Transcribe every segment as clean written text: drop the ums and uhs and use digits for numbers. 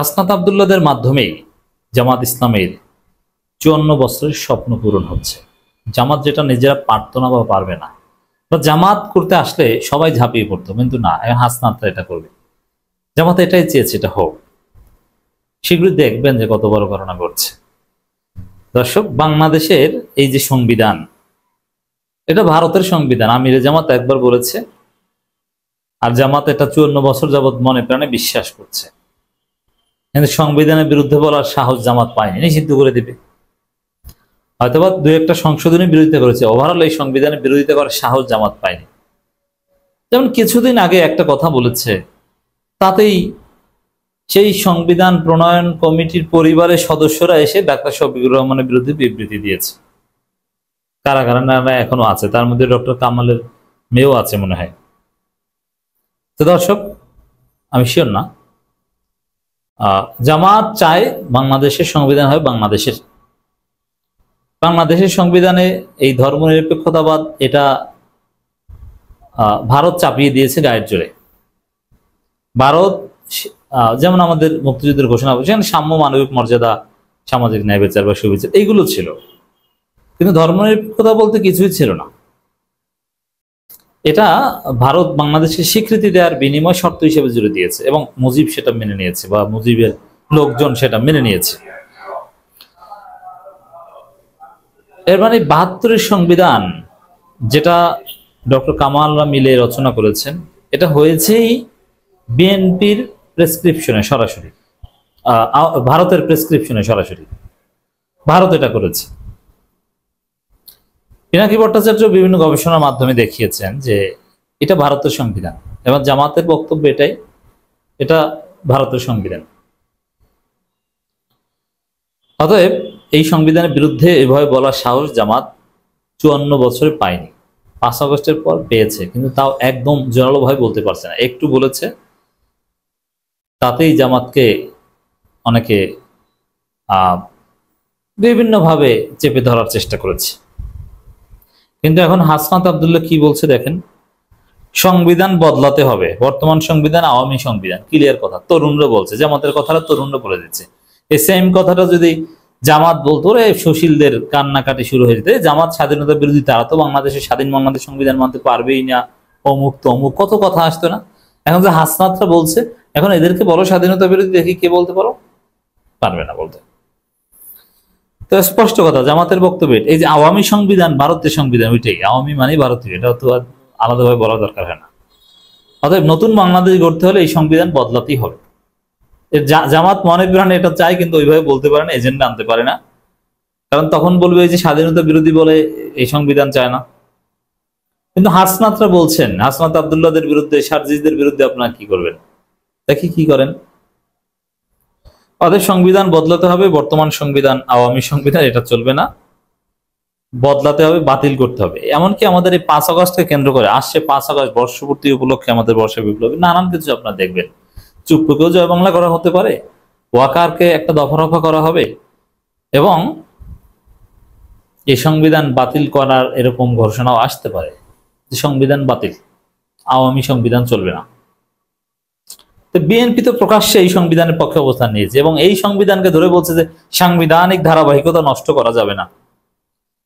হাসনাত আব্দুল্লাহদের মাধ্যমেই জামাত ইসলামের 54 বছরের স্বপ্ন পূরণ হচ্ছে। জামাত যেটা নিজেরা পারতো না বা পারবে না, বা জামাত করতে আসলে সবাই ঝাঁপিয়ে পড়তো, কিন্তু না, এখন হাসনাতরা এটা করবে। জামাত এটাই চেয়েছে, এটা হোক। শীঘ্রই দেখবেন যে কত বড় ঘটনা ঘটছে। দর্শক, বাংলাদেশের এই যে সংবিধান, এটা ভারতের সংবিধান, আমিরে জামাত একবার বলেছে, আর জামাত এটা 54 বছর যাবৎ মনে প্রাণে বিশ্বাস করছে। কিন্তু সংবিধানের বিরুদ্ধে বলার সাহস জামাত পায়নি, নিষিদ্ধ করে দিবে। হয়তোবা দু একটা সংশোধনী বিরোধিতা করেছে, ওভারঅল এই সংবিধানের বিরোধিতা করার সাহস জামাত পায়নি। যেমন কিছুদিন আগে একটা কথা বলেছে, তাতেই সেই সংবিধান প্রণয়ন কমিটির পরিবারের সদস্যরা এসে ডাক্তার শফিকুর রহমানের বিরুদ্ধে বিবৃতি দিয়েছে। কারা কারা না এখনো আছে, তার মধ্যে ডক্টর কামালের মেয়েও আছে মনে হয়। তো দর্শক, আমি শিওর না, জামাত চায় বাংলাদেশের সংবিধান হয় বাংলাদেশের সংবিধানে এই ধর্মনিরপেক্ষতাবাদ এটা ভারত চাপিয়ে দিয়েছে গায়ের জোরে। ভারত যেমন আমাদের মুক্তিযুদ্ধের ঘোষণা, সেখানে সাম্য, মানবিক মর্যাদা, সামাজিক ন্যায় বিচার বা সুবিচার এইগুলো ছিল, কিন্তু ধর্মনিরপেক্ষতা বলতে কিছুই ছিল না। এটা ভারত বাংলাদেশকে স্বীকৃতি দেওয়ার বিনিময় শর্ত হিসেবে জুড়ে দিয়েছে, এবং মুজিব সেটা মেনে নিয়েছে, বা মুজিবের লোকজন সেটা মেনে নিয়েছে। এর মানে 72-এর সংবিধান যেটা ডক্টর কামালরা মিলে রচনা করেছেন, এটা হয়েছেই বিএনপির প্রেসক্রিপশনে সরাসরি, ভারতের প্রেসক্রিপশনে সরাসরি ভারত এটা করেছে। পিনাকি ভট্টাচার্য বিভিন্ন গবেষণার মাধ্যমে দেখিয়েছেন যে এটা ভারতের সংবিধান, এবং জামাতের বক্তব্য এটাই, এটা ভারতের সংবিধান। অতএব এই সংবিধানের বিরুদ্ধে এভাবে বলার সাহস জামাত 54 বছরে পায়নি। 5 আগস্টের পর পেয়েছে, কিন্তু তাও একদম জোরালোভাবে বলতে পারছে না, একটু বলেছে, তাতেই জামাতকে অনেকে বিভিন্নভাবে চেপে ধরার চেষ্টা করেছে। কিন্তু এখন হাসনাত আব্দুল্লাহ কি বলছে দেখেন, সংবিধান বদলাতে হবে, বর্তমান সংবিধান আওয়ামী সংবিধান, ক্লিয়ার কথা। তরুণরা বলছে, জামাতের কথাটা তরুণরা বলে দিচ্ছে। এই সেম কথাটা যদি জামাত বলতো, রে সুশীলদের কান্নাকাটি শুরু হয়ে যেত, জামাত স্বাধীনতা বিরোধী, তারা তো বাংলাদেশের স্বাধীন বাংলাদেশ সংবিধান মানতে পারবেই না, অমুক তমুক কত কথা আসতো না। এখন যে হাসনাতরা বলছে, এখন এদেরকে বলো স্বাধীনতা বিরোধী, দেখি কে বলতে পারো, পারবে না বলতে। তো স্পষ্ট কথা, জামাতের বক্তব্য এই যে আওয়ামী সংবিধান ভারতের সংবিধান, ওইটাই আওয়ামী মানে ভারতীয়, এটা তো আর আলাদাভাবে বলা দরকার হয় না। অতএব নতুন বাংলাদেশ গড়তে হলে এই সংবিধান বদলাতেই হবে। জামাত মনে প্রাণে এটা চায়, কিন্তু ওইভাবে বলতে পারে না, এজেন্ডা আনতে পারে না, কারণ তখন বলবে যে স্বাধীনতা বিরোধী বলে এই সংবিধান চায় না। কিন্তু হাসনাতরা বলছেন, হাসনাত আব্দুল্লাহদের বিরুদ্ধে, সার্জিসদের বিরুদ্ধে আপনারা কি করবেন, দেখি কি করেন। ওদের সংবিধান বদলাতে হবে, বর্তমান সংবিধান আওয়ামী সংবিধান, এটা চলবে না, বদলাতে হবে, বাতিল করতে হবে। এমনকি আমাদের এই 5 আগস্টকে কেন্দ্র করে আসছে, 5 আগস্ট বর্ষপূর্তি উপলক্ষে আমাদের বর্ষা বিপ্লবী নানান কিছু আপনারা দেখবেন। চুপ্পুকেও জয় বাংলা করা হতে পারে, ওয়াকারকে একটা দফা করা হবে, এবং এই সংবিধান বাতিল করার এরকম ঘোষণাও আসতে পারে যে সংবিধান বাতিল, আওয়ামী সংবিধান চলবে না। তো বিএনপি তো প্রকাশ্যে এই সংবিধানের পক্ষে অবস্থান নিয়েছে, এবং এই সংবিধানকে ধরে বলছে যে সাংবিধানিক ধারাবাহিকতা নষ্ট করা যাবে না।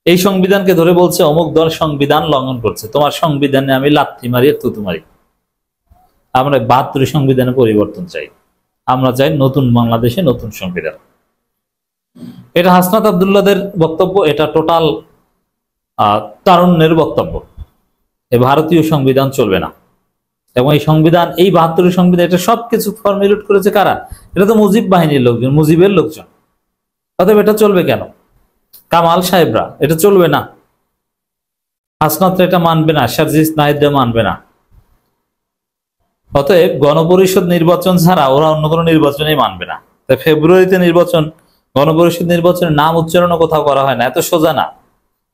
এই সংবিধানকে ধরে বলছে অমুক দল সংবিধান লঙ্ঘন করছে, তোমার সংবিধানে আমি লাথি মারি, থুতু মারি। আমরা 72 সংবিধানে পরিবর্তন চাই, আমরা চাই নতুন বাংলাদেশে নতুন সংবিধান। এটা হাসনাত আব্দুল্লাহদের বক্তব্য, এটা টোটাল তারুণ্যের বক্তব্য। এই ভারতীয় সংবিধান চলবে না, এবং এই সংবিধান, এই 72 সংবিধান, এটা সবকিছু ফর্মুলেট করেছে কারা? এটা তো মুজিব বাহিনীর লোকজন, মুজিবের লোকজন। অতএব এটা চলবে কেন? কামাল সাহেবরা, এটা চলবে না। হাসনাতরা এটা মানবে না, সার্জিস নাহিদরা মানবে না। অতএব গণপরিষদ নির্বাচন ছাড়া ওরা অন্য কোনো নির্বাচনেই মানবে না। তাই ফেব্রুয়ারিতে নির্বাচন, গণপরিষদ নির্বাচনের নাম উচ্চারণও কোথাও করা হয় না, এত সোজা না।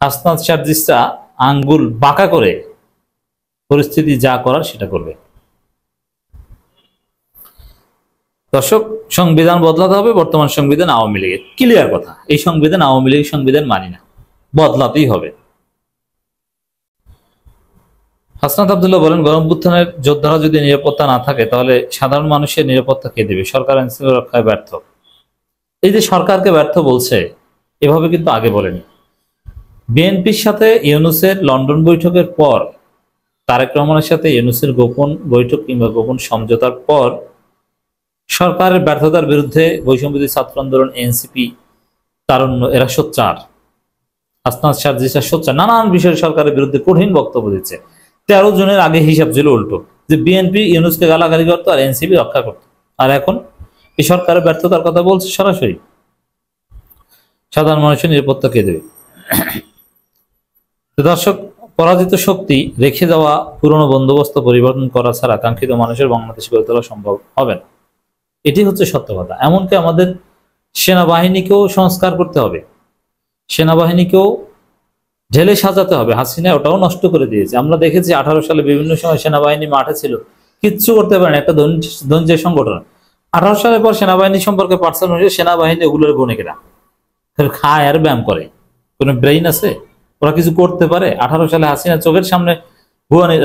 হাসনাত সার্জিসরা আঙ্গুল বাঁকা করে পরিস্থিতি যা করার সেটা করবে। দর্শক, সংবিধান বদলাতে হবে, বর্তমান সংবিধান আওয়ামী লীগের, ক্লিয়ার কথা। এই সংবিধান আওয়ামী লীগের সংবিধান মানি না, বদলাতেই হবে। হাসনাত আব্দুল্লাহ বলেন, গণঅভ্যুত্থানের যোদ্ধারা যদি নিরাপত্তা না থাকে তাহলে সাধারণ মানুষের নিরাপত্তা কে দেবে? সরকার আইনশৃঙ্খলা রক্ষায় ব্যর্থ। এই যে সরকারকে ব্যর্থ বলছে, এভাবে কিন্তু আগে বলেনি। বিএনপির সাথে ইউনূসের লন্ডন বৈঠকের পর, তারেক রহমানের সাথে ইউনূসের গোপন বৈঠক কিংবা গোপন সমঝোতার পর সরকারের ব্যর্থতার বিরুদ্ধে বৈষম্যবিরোধী ছাত্র আন্দোলন, এনসিপি, তারুণ্য এরা সোচ্চার। হাসনাত সার্জিসা সোচ্চার, নানান বিষয়ে সরকারের বিরুদ্ধে কঠিন বক্তব্য দিচ্ছে। 13 জনের আগে হিসাব ছিল উল্টো, যে বিএনপি ইউনূসকে গালাগালি করতো আর এনসিপি রক্ষা করতো, আর এখন এই সরকারের ব্যর্থতার কথা বলছে সরাসরি। সাধারণ মানুষের নিরাপত্তা কে দেবে? দর্শক, পরাজিত শক্তি রেখে যাওয়া পুরনো বন্দোবস্ত পরিবর্তন করা ছাড়া কাঙ্ক্ষিত মানুষের বাংলাদেশ গড়ে তোলা সম্ভব হবে না। এটি হচ্ছে সত্য কথা। এমনকি আমাদের সেনাবাহিনীকেও সংস্কার করতে হবে, সেনাবাহিনীকেও ঢেলে সাজাতে হবে। হাসিনা ওটাও নষ্ট করে দিয়েছে। আমরা দেখেছি 18 সালে বিভিন্ন সময় সেনাবাহিনী মাঠে ছিল, কিচ্ছু করতে পারেন, একটা ধনজয় সংগঠন। 18 সালের পর সেনাবাহিনী সম্পর্কে পার্সন হয়েছে, সেনাবাহিনী ওগুলোর গণে কেনা খায় আর ব্যায়াম করে। কোনো ব্রেইন আছে? ওরা কিছু করতে পারে? 18 সালে হাসিনা চোখের সামনে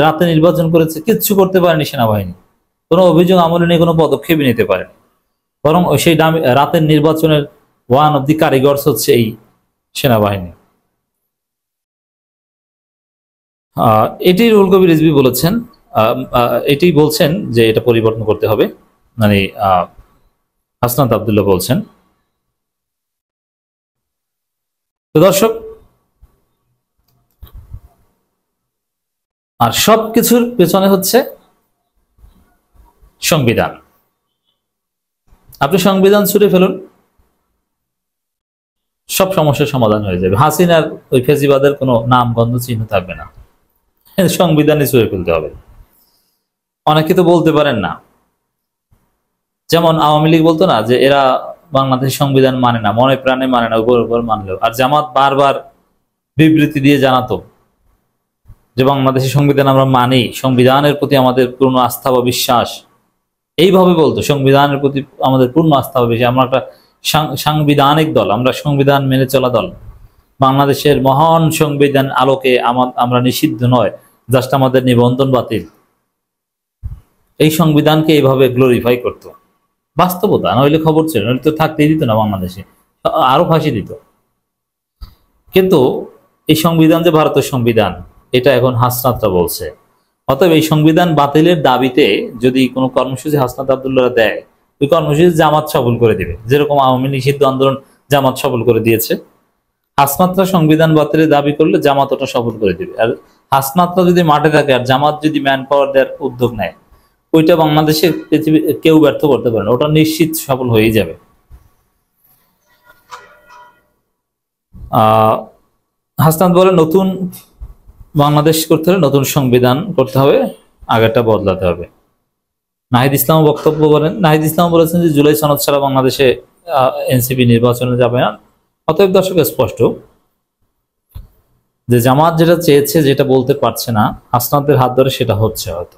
রাতে নির্বাচন করেছে, কিচ্ছু করতে পারেনি সেনাবাহিনী। কোনো অভিযোগ আমলে নিয়ে কোনো পদক্ষেপই নিতে পারেনি। বরং সেই রাতের নির্বাচনের ওয়ান অব দি কারিগরস হচ্ছে এই সেনাবাহিনী। এটি রুহুল কবির রিজভী বলেছেন, এটি বলছেন যে এটা পরিবর্তন করতে হবে, মানে হাসনাত আব্দুল্লাহ বলছেন। তো দর্শক, আর সবকিছুর পেছনে হচ্ছে সংবিধান। আপনি সংবিধান ছুঁড়ে ফেলুন, সব সমস্যার সমাধান হয়ে যাবে। হাসিনার ওই ফেজিবাদের কোনো নাম গন্ধ চিহ্ন থাকবে না, সংবিধানই ছুঁড়ে ফেলতে হবে। অনেকে তো বলতে পারেন না, যেমন আওয়ামী লীগ বলতো না যে এরা বাংলাদেশ সংবিধান মানে না, মনে প্রাণে মানে না, উপর মানলেও। আর জামাত বারবার বিবৃতি দিয়ে জানাতো যে বাংলাদেশের সংবিধান আমরা মানি, সংবিধানের প্রতি আমাদের পূর্ণ আস্থা বা বিশ্বাস। এইভাবে বলতো, সংবিধানের প্রতি আমাদের পূর্ণ আস্থা বা বিশ্বাস, আমরা একটা সাংবিধানিক দল, আমরা সংবিধান মেনে চলা দল। বাংলাদেশের মহান সংবিধান আলোকে আমরা নিষিদ্ধ নয়, জাস্ট আমাদের নিবন্ধন বাতিল। এই সংবিধানকে এইভাবে গ্লোরিফাই করতো। বাস্তবতা, নইলে খবর ছিল, নইলে তো থাকতেই দিত না বাংলাদেশে, আরো ফাঁসি দিত। কিন্তু এই সংবিধান যে ভারতের সংবিধান, এটা এখন হাসনাতরা বলছে। অতএব এই সংবিধান বাতিলের দাবিতে যদি কোনো কর্মসূচি হাসনাত আব্দুল্লাহ দেয়, ওই কর্মসূচি জামাত সফল করে দিবে। যেরকম আওয়ামী নিষিদ্ধ আন্দোলন জামাত সফল করে দিয়েছে, হাসনাতরা সংবিধান বাতিলের দাবি করলে জামাত ওটা সফল করে দিবে। আর হাসনাতরা যদি মাঠে থাকে আর জামাত যদি ম্যান পাওয়ার দেওয়ার উদ্যোগ নেয়, ওইটা বাংলাদেশে পৃথিবী কেউ ব্যর্থ করতে পারে না, ওটা নিশ্চিত সফল হয়েই যাবে। হাসনাত বলে, নতুন বাংলাদেশ করতে হলে নতুন সংবিধান করতে হবে, আগেরটা বদলাতে হবে। নাহিদ ইসলাম বক্তব্য বলেন, নাহিদ ইসলাম বলেছেন যে জুলাই সনদ ছাড়া বাংলাদেশে এনসিপি নির্বাচনে যাবে না। অতএব দর্শক, স্পষ্ট যে জামাত যেটা চেয়েছে, যেটা বলতে পারছে না, হাসনাতের হাত ধরে সেটা হচ্ছে হয়তো।